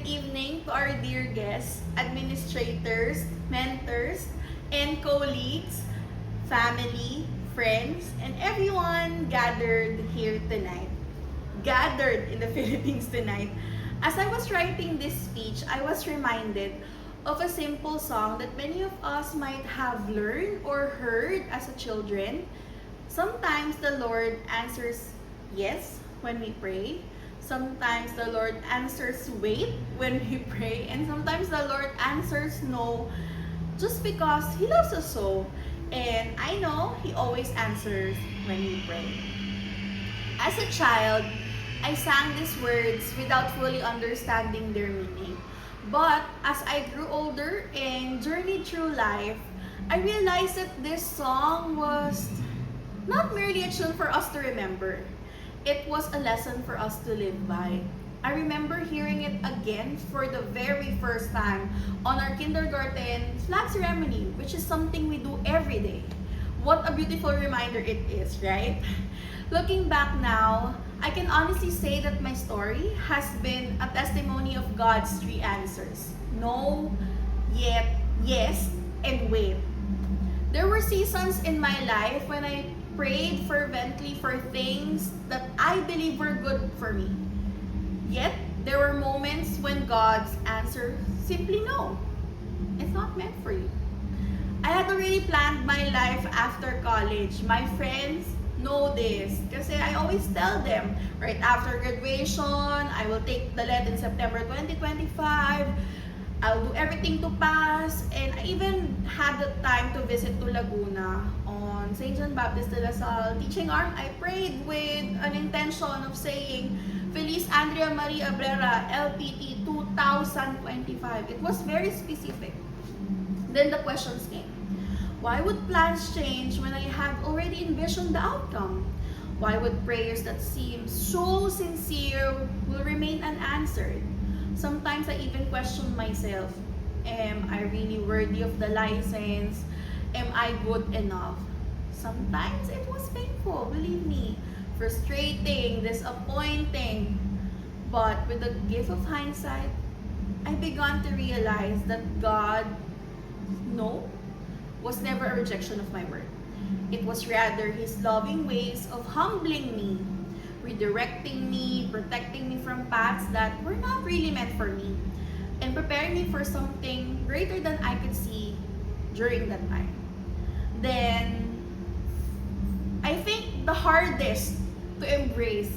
evening to our dear guests, administrators, mentors, and colleagues, family, friends, and everyone gathered here tonight. Gathered in the Philippines tonight. As I was writing this speech, I was reminded of a simple song that many of us might have learned or heard as a children. Sometimes the Lord answers yes when we pray. Sometimes the Lord answers wait when we pray. And sometimes the Lord answers no just because He loves us so. And I know He always answers when we pray. As a child, I sang these words without fully understanding their meaning. But as I grew older and journeyed through life, I realized that this song was not merely a tune for us to remember. It was a lesson for us to live by. I remember hearing it again for the very first time on our kindergarten flag ceremony, which is something we do every day. What a beautiful reminder it is, right? Looking back now, I can honestly say that my story has been a testimony of God's three answers. No, yet, yes, and wait. There were seasons in my life when I prayed fervently for things that I believe were good for me. Yet, there were moments when God's answer simply no. It's not meant for you. I had already planned my life after college. My friends know this kasi I always tell them right after graduation, I will take the LET in September 2025. I'll do everything to pass, and I even had the time to visit to Laguna on St. John Baptist de La Salle teaching arm. I prayed with an intention of saying Feliz Andrea Maria Abrera LPT 2025. It was very specific. Then the questions came. Why would plans change when I have already envisioned the outcome? Why would prayers that seem so sincere will remain unanswered? Sometimes I even question myself. Am I really worthy of the license? Am I good enough? Sometimes it was painful, believe me. Frustrating, disappointing. But with the gift of hindsight, I began to realize that God, no, was never a rejection of my word. It was rather His loving ways of humbling me, redirecting me, protecting me from paths that were not really meant for me, and preparing me for something greater than I could see during that time. Then, I think the hardest to embrace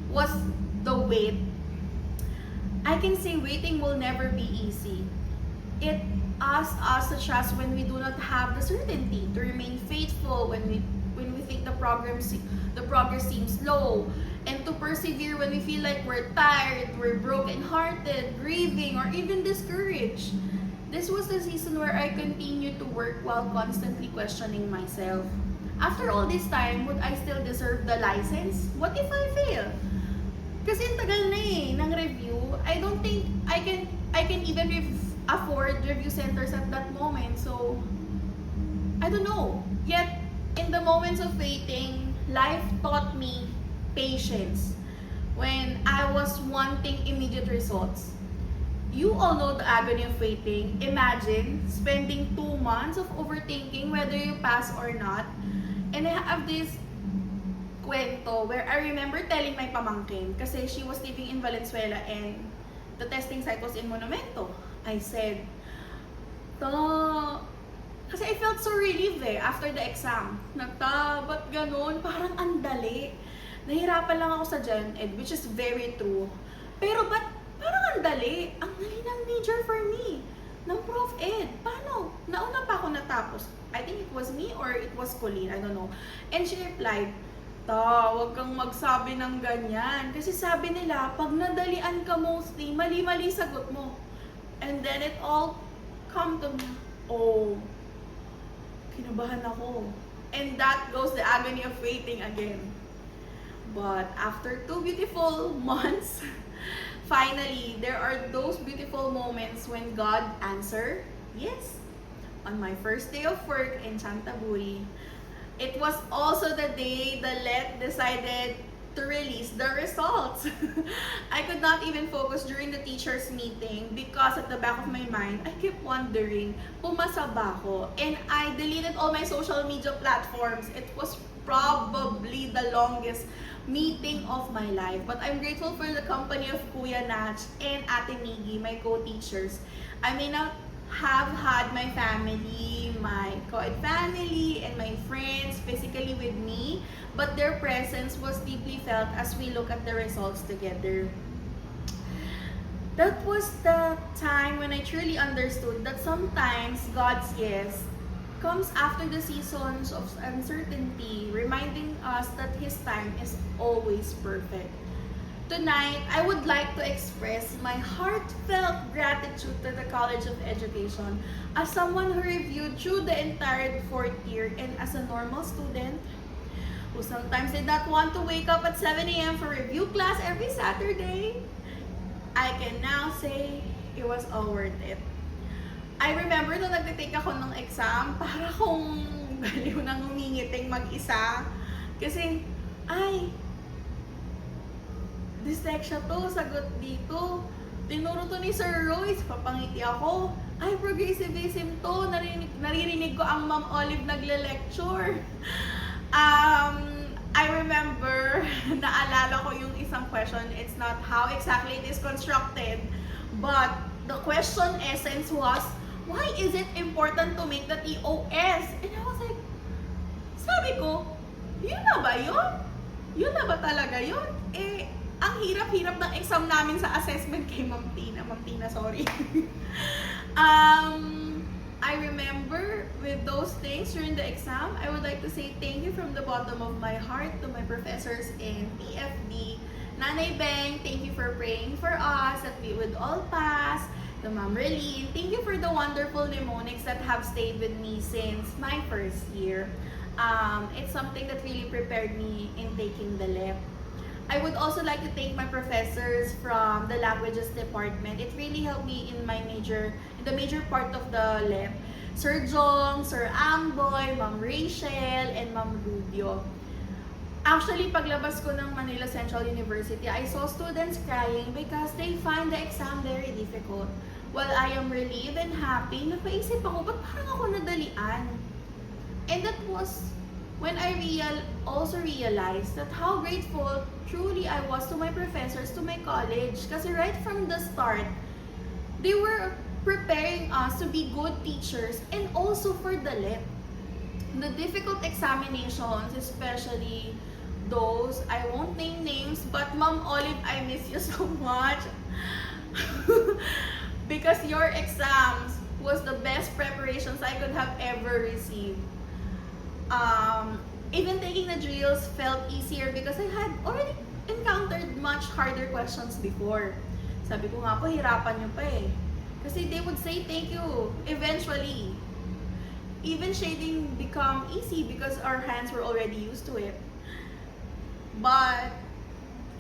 was the wait. I can say waiting will never be easy. It asks us to trust when we do not have the certainty, to remain faithful when we think the progress seems slow, and to persevere when we feel like we're tired, we're broken-hearted, grieving, or even discouraged. This was the season where I continued to work while constantly questioning myself. After all this time, would I still deserve the license? What if I fail? Kasi ang tagal na ng review, I don't think I can even afford review centers at that moment. So, I don't know. Yet, in the moments of waiting, life taught me patience when I was wanting immediate results. You all know the agony of waiting. Imagine spending 2 months of overthinking whether you pass or not. And I have this kwento where I remember telling my pamangkin kasi she was living in Valenzuela and the testing site was in Monumento. I said, kasi I felt so relieved after the exam. Ba't ganun? Parang andali. Nahirapan lang ako sa Gen Ed, which is very true. Pero parang andali? Ang dali ng major for me. Ng Prof. Ed. Paano? Nauna pa ako natapos. I think it was me or it was Colleen. I don't know. And she replied, huwag kang magsabi ng ganyan. Kasi sabi nila, pag nadalian ka mostly, mali-mali sagot mo. And then it all come to me. Oh, kinabahan ako. And that goes the agony of waiting again. But after 2 beautiful months, finally, there are those beautiful moments when God answered, yes. On my first day of work in Chantaburi, it was also the day the LET decided to release the results. I could not even focus during the teacher's meeting because at the back of my mind, I kept wondering, pumasa ba ako? And I deleted all my social media platforms. It was probably the longest meeting of my life. But I'm grateful for the company of Kuya Nach and Ate Miggy, my co-teachers. I may not have had my family, my co-ed family, and my friends physically with me, but their presence was deeply felt as we look at the results together. That was the time when I truly understood that sometimes God's yes comes after the seasons of uncertainty, reminding us that His time is always perfect. Tonight, I would like to express my heartfelt gratitude to the College of Education as someone who reviewed through the entire fourth year and as a normal student who sometimes did not want to wake up at 7 a.m. for review class every Saturday. I can now say it was all worth it. I remember nung nagtitake ako ng exam, para kong baliw nang humingiting mag-isa. Kasi, dyslexia to, sagot dito. Tinuro to ni Sir Royce, papangiti ako. Progressivism to, naririnig ko ang Ma'am Olive nagle-lecture. I remember, naalala ko yung isang question, it's not how exactly it is constructed, but the question essence was, why is it important to make the TOS? And I was like, sabi ko, yun na ba yun? Yun na ba talaga yun? Ang hirap-hirap ng exam namin sa assessment kay Ma'am Tina, sorry. I remember with those things during the exam, I would like to say thank you from the bottom of my heart to my professors in PFB. Nanay Beng, thank you for praying for us that we would all pass. To Ma'am Relene, thank you for the wonderful mnemonics that have stayed with me since my first year. It's something that really prepared me in taking the LEP. I would also like to thank my professors from the languages department. It really helped me in my in the major part of the LEP. Sir Jong, Sir Amboy, Ma'am Rachel, and Ma'am Rubio. Actually, paglabas ko ng Manila Central University, I saw students crying because they find the exam very difficult. While I am relieved and happy, napaisip ako, ba't parang ako nadalian? And that was when I also realized that how grateful truly I was to my professors, to my college. Kasi right from the start, they were preparing us to be good teachers and also for the LEP. The difficult examinations, especially those, I won't name names, but Ma'am Olive, I miss you so much. Because your exams was the best preparations I could have ever received. Even taking the drills felt easier because I had already encountered much harder questions before. Sabi ko nga po, hirapan nyo pa eh. Kasi they would say thank you eventually. Even shading become easy because our hands were already used to it. But,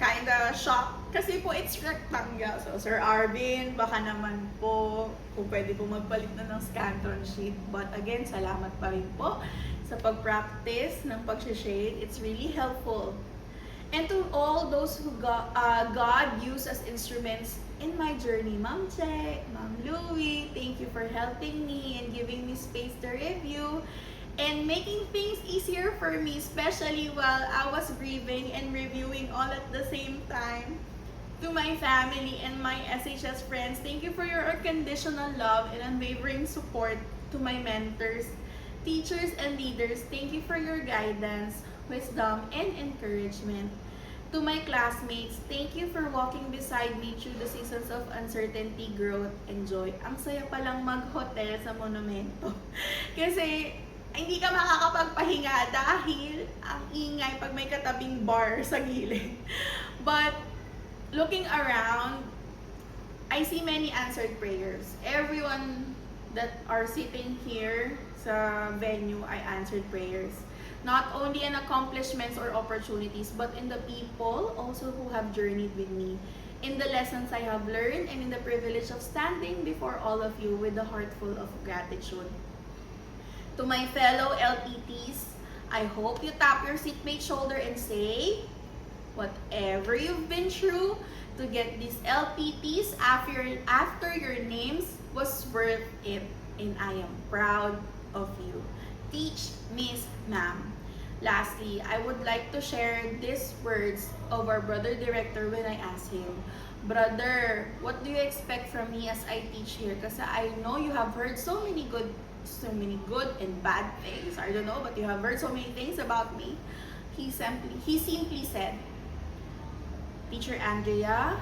kinda shocked. Kasi po, it's rectangle. So, Sir Arvin, baka naman po, kung pwede po magpalit na ng Scantron sheet. But again, salamat pa rin po sa pag-practice ng pag-shade. It's really helpful. And to all those who God used as instruments in my journey, Ma'am Che, Ma'am Louie, thank you for helping me and giving me space to review and making things easier for me, especially while I was grieving and reviewing all at the same time. To my family and my SHS friends, thank you for your unconditional love and unwavering support. To my mentors, teachers, and leaders, thank you for your guidance, wisdom, and encouragement. To my classmates, thank you for walking beside me through the seasons of uncertainty, growth, and joy. Ang saya palang mag-hotel sa monumento. Kasi hindi ka makakapagpahinga dahil ang ingay pag may katabing bar sa gilid. But looking around, I see many answered prayers. Everyone that are sitting here sa venue, I answered prayers. Not only in accomplishments or opportunities, but in the people also who have journeyed with me, in the lessons I have learned, and in the privilege of standing before all of you with a heart full of gratitude. To my fellow LPTs, I hope you tap your seatmate's shoulder and say, whatever you've been through to get these LPTs after your names was worth it. And I am proud of you. Teach, Miss Ma'am. Lastly, I would like to share these words of our brother director when I asked him, Brother, what do you expect from me as I teach here? Kasi I know you have heard so many good and bad things. I don't know, but you have heard so many things about me. He simply said, Teacher Andrea,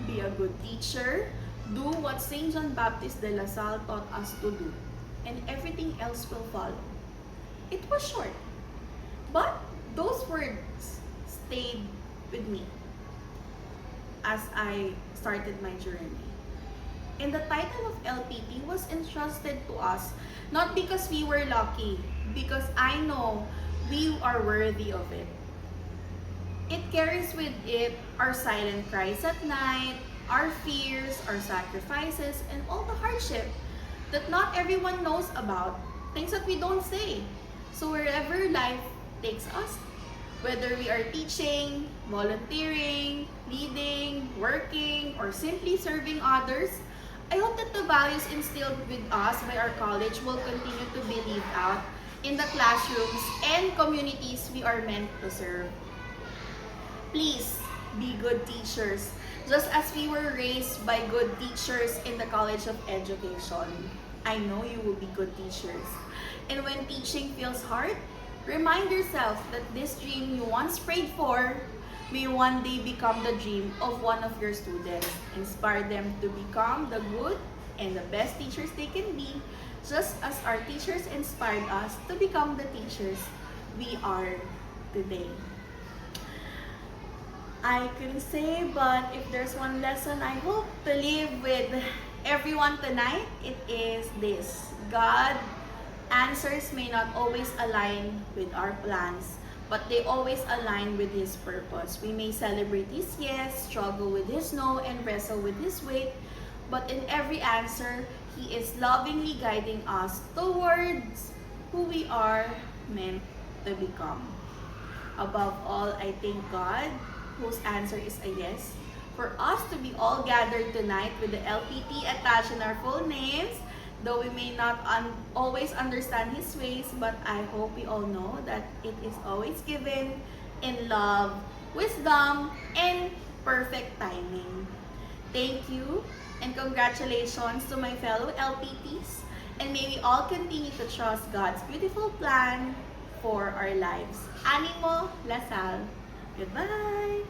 be a good teacher. Do what St. John Baptist de La Salle taught us to do. And everything else will follow. It was short. But those words stayed with me as I started my journey. And the title of LPT was entrusted to us not because we were lucky, because I know we are worthy of it. It carries with it our silent cries at night, our fears, our sacrifices, and all the hardship that not everyone knows about, things that we don't say. So wherever life takes us, whether we are teaching, volunteering, leading, working, or simply serving others, I hope that the values instilled with us by our college will continue to be lived out in the classrooms and communities we are meant to serve. Please be good teachers, just as we were raised by good teachers in the College of Education. I know you will be good teachers. And when teaching feels hard, remind yourself that this dream you once prayed for may one day become the dream of one of your students. Inspire them to become the good and the best teachers they can be, just as our teachers inspired us to become the teachers we are today. I couldn't say, but if there's one lesson I hope to leave with everyone tonight, it is this. God answers may not always align with our plans, but they always align with His purpose. We may celebrate His yes, struggle with His no, and wrestle with His wait, but in every answer, He is lovingly guiding us towards who we are meant to become. Above all, I thank God, whose answer is a yes, for us to be all gathered tonight with the LPT attached in our full names. Though we may not always understand His ways, but I hope we all know that it is always given in love, wisdom, and perfect timing. Thank you, and congratulations to my fellow LPTs, and may we all continue to trust God's beautiful plan for our lives. Animo, Lasal. Goodbye!